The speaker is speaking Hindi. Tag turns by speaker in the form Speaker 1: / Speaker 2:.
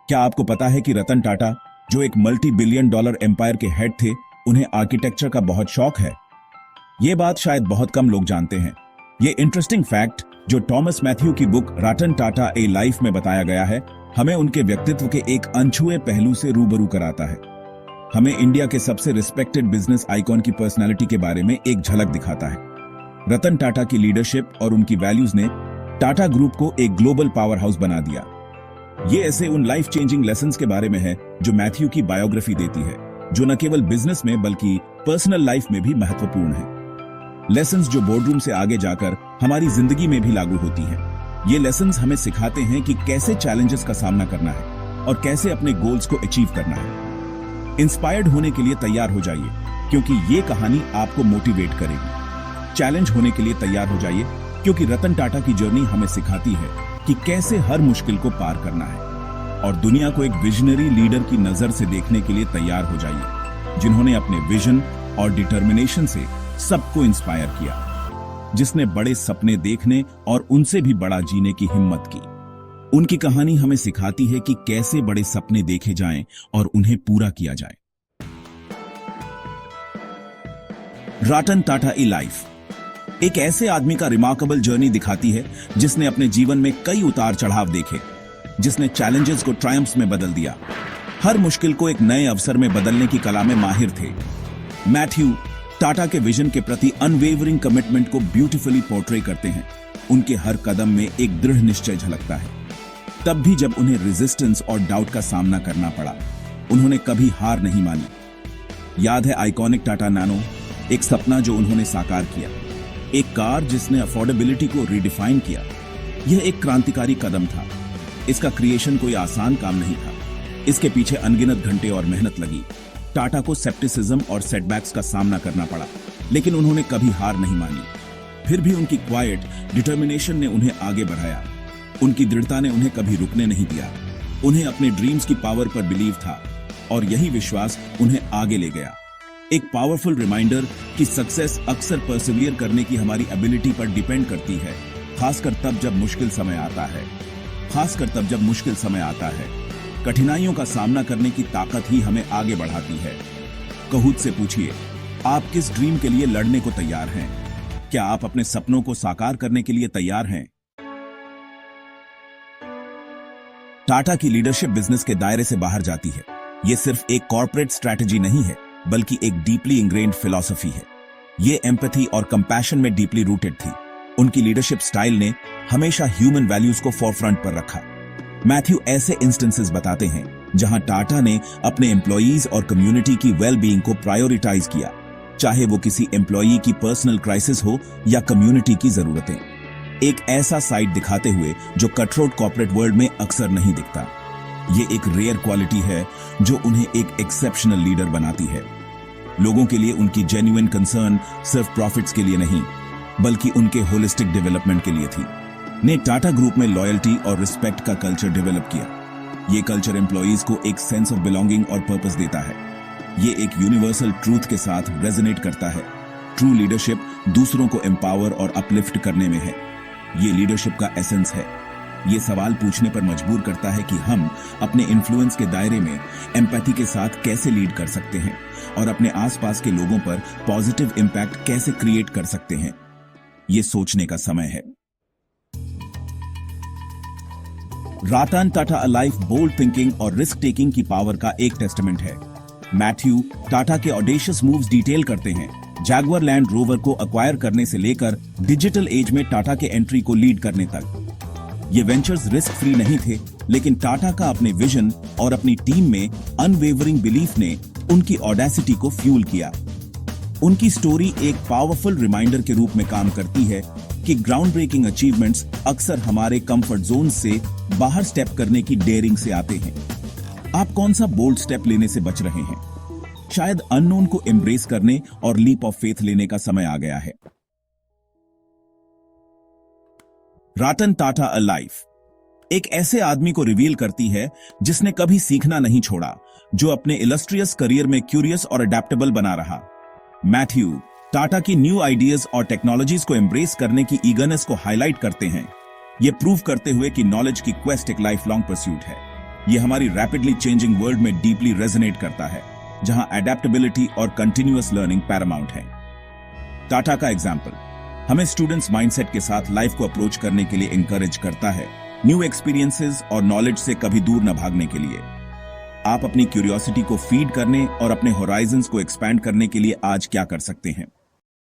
Speaker 1: क्या आपको पता है कि रतन टाटा, जो एक मल्टी बिलियन डॉलर एम्पायर के हेड थे, उन्हें आर्किटेक्चर का बहुत शौक है? ये बात शायद बहुत कम लोग जानते हैं। ये इंटरेस्टिंग फैक्ट जो टॉमस मैथ्यू की बुक रतन टाटा ए लाइफ में बताया गया है, हमें उनके व्यक्तित्व के एक अनछुए पहलू से रूबरू कराता है। हमें इंडिया के सबसे रिस्पेक्टेड बिजनेस आइकॉन की पर्सनालिटी के बारे में एक झलक दिखाता है। रतन टाटा की लीडरशिप और उनकी वैल्यूज ने टाटा ग्रुप को एक ग्लोबल पावर हाउस बना दिया। ये ऐसे उन लाइफ चेंजिंग लेसन्स के बारे में है जो मैथ्यू की बायोग्राफी देती है, जो न केवल बिजनेस में बल्कि पर्सनल लाइफ में भी महत्वपूर्ण है। लेसन्स जो बोर्डरूम से आगे जाकर हमारी जिंदगी में भी लागू होती हैं। ये लेसन्स हमें सिखाते हैं कि कैसे चैलेंजेस का सामना करना है और कैसे अपने गोल्स को अचीव करना है। इंस्पायर्ड होने के लिए तैयार हो जाइए, क्योंकि ये कहानी आपको मोटिवेट करेगी। चैलेंज होने के लिए तैयार हो जाइए, क्योंकि रतन टाटा की जर्नी हमें सिखाती है कि कैसे हर मुश्किल को पार करना है। और दुनिया को एक विजनरी लीडर की नजर से देखने के लिए तैयार हो जाइए, जिन्होंने अपने विजन और डिटर्मिनेशन से सबको इंस्पायर किया, जिसने बड़े सपने देखने और उनसे भी बड़ा जीने की हिम्मत की। उनकी कहानी हमें सिखाती है कि कैसे बड़े सपने देखे जाएं और उन्हें पूरा किया जाए। रतन टाटा ई लाइफ एक ऐसे आदमी का रिमार्केबल जर्नी दिखाती है जिसने अपने जीवन में कई उतार चढ़ाव देखे, जिसने चैलेंजेस को ट्रायम्फ्स में बदल दिया, हर मुश्किल को एक नए अवसर में बदलने की कला में माहिर थे। मैथ्यू टाटा के विजन के प्रति अनवेवरिंग कमिटमेंट को ब्यूटीफुली पोर्ट्रे करते हैं। उनके हर कदम में एक दृढ़ निश्चय झलकता है। तब भी जब उन्हें रेजिस्टेंस और डाउट का सामना करना पड़ा, उन्होंने कभी हार नहीं मानी। याद है आइकॉनिक टाटा नैनो, एक सपना जो उन्होंने साकार किया, एक कार जिसने अफोर्डेबिलिटी को रीडिफाइन किया। यह एक क्रांतिकारी कदम था। इसका क्रिएशन कोई आसान काम नहीं था। इसके पीछे अनगिनत घंटे और मेहनत लगी। टाटा को सेप्टिसिज्म और सेटबैक्स का सामना करना पड़ा, लेकिन उन्होंने कभी हार नहीं मानी। फिर भी उनकी क्वाइट डिटर्मिनेशन ने उन्हें आगे बढ़ाया। उनकी दृढ़ता ने उन्हें कभी रुकने नहीं दिया। उन्हें अपने ड्रीम्स की पावर पर बिलीव था और यही विश्वास उन्हें आगे ले गया। एक पावरफुल रिमाइंडर कि सक्सेस अक्सर परसिवियर करने की हमारी एबिलिटी पर डिपेंड करती है, खासकर तब जब मुश्किल समय आता है। कठिनाइयों का सामना करने की ताकत ही हमें आगे बढ़ाती है। कहूत से पूछिए, आप किस ड्रीम के लिए लड़ने को तैयार हैं? क्या आप अपने सपनों को साकार करने के लिए तैयार हैं? टाटा की लीडरशिप बिजनेस के दायरे से बाहर जाती है। यह सिर्फ एक कॉर्पोरेट स्ट्रैटेजी नहीं है, बल्कि एक डीपली इंग्रेन्ड फिलॉसफी है। यह एम्पैथी और कंपैशन में डीपली रूटेड थी। उनकी लीडरशिप स्टाइल ने हमेशा ह्यूमन वैल्यूज को फोरफ्रंट पर रखा। मैथ्यू ऐसे इंस्टेंसेस बताते हैं जहां टाटा ने अपने एम्प्लॉयज और कम्युनिटी की वेल बीइंग को प्रायोरिटाइज किया, चाहे वो किसी एम्प्लॉई की पर्सनल क्राइसिस हो या कम्युनिटी की जरूरतें। एक ऐसा साइड दिखाते हुए जो कटरोट कॉर्पोरेट वर्ल्ड में अक्सर नहीं दिखता। ये एक रेयर क्वालिटी है जो उन्हें एक एक्सेप्शनल लीडर बनाती है। लोगों के लिए उनकी जेन्युइन कंसर्न सिर्फ प्रॉफिट्स के लिए नहीं, बल्कि उनके होलिस्टिक डेवलपमेंट के लिए थी। ने टाटा ग्रुप में लॉयल्टी और रिस्पेक्ट का कल्चर डेवलप किया। ये कल्चर एम्प्लॉयज को एक सेंस ऑफ बिलोंगिंग और पर्पस देता है। ये एक यूनिवर्सल ट्रूथ के साथ रेजोनेट करता है। ट्रू लीडरशिप दूसरों को एम्पावर और अपलिफ्ट करने में है। ये लीडरशिप का एसेंस है। ये सवाल पूछने पर मजबूर करता है कि हम अपने इन्फ्लुएंस के दायरे में एम्पैथी के साथ कैसे लीड कर सकते हैं और अपने आसपास के लोगों पर पॉजिटिव इंपैक्ट कैसे क्रिएट कर सकते हैं। ये सोचने का समय है। Ratan Tata life bold thinking और रिस्क टेकिंग की पावर का एक टेस्टामेंट है। मैथ्यू टाटा के ऑडेशियस मूव्स डिटेल करते हैं, जैगुआर लैंड रोवर को अक्वायर करने से लेकर डिजिटल एज में टाटा के एंट्री को लीड करने तक। ये वेंचर्स रिस्क फ्री नहीं थे, लेकिन टाटा का अपने विजन और अपनी टीम में अनवेवरिंग बिलीफ ने उनकी ऑडेसिटी को फ्यूल किया। उनकी स्टोरी एक पावरफुल रिमाइंडर के रूप में काम करती है कि ग्राउंड ब्रेकिंग अचीवमेंट्स अक्सर हमारे कंफर्ट जोन से बाहर स्टेप करने की डेयरिंग से आते हैं। आप कौन सा बोल्ड स्टेप लेने से बच रहे हैं? शायद अननोन को एम्ब्रेस करने और लीप ऑफ फेथ लेने का समय आ गया है। रतन टाटा अ लाइफ एक ऐसे आदमी को रिवील करती है जिसने कभी सीखना नहीं छोड़ा, जो अपने इलस्ट्रियस करियर में क्यूरियस और अडेप्टेबल बना रहा। मैथ्यू टाटा की न्यू आइडियाज और टेक्नोलॉजीज को एम्ब्रेस करने की ईगरनेस को हाईलाइट करते हैं, ये प्रूव करते हुए कि नॉलेज की क्वेस्ट एक लाइफ लॉन्ग परस्यूट है। ये हमारी रैपिडली चेंजिंग वर्ल्ड में डीपली रेजोनेट करता है, जहां एडेप्टेबिलिटी और कंटिन्यूअस लर्निंग पैरामाउंट है। टाटा का एग्जाम्पल हमें स्टूडेंट्स माइंडसेट के साथ लाइफ को अप्रोच करने के लिए इंकरेज करता है, न्यू एक्सपीरियंसेस और नॉलेज से कभी दूर न भागने के लिए। आप अपनी क्यूरियोसिटी को फीड करने और अपने होराइजन्स को एक्सपैंड करने के लिए आज क्या कर सकते हैं?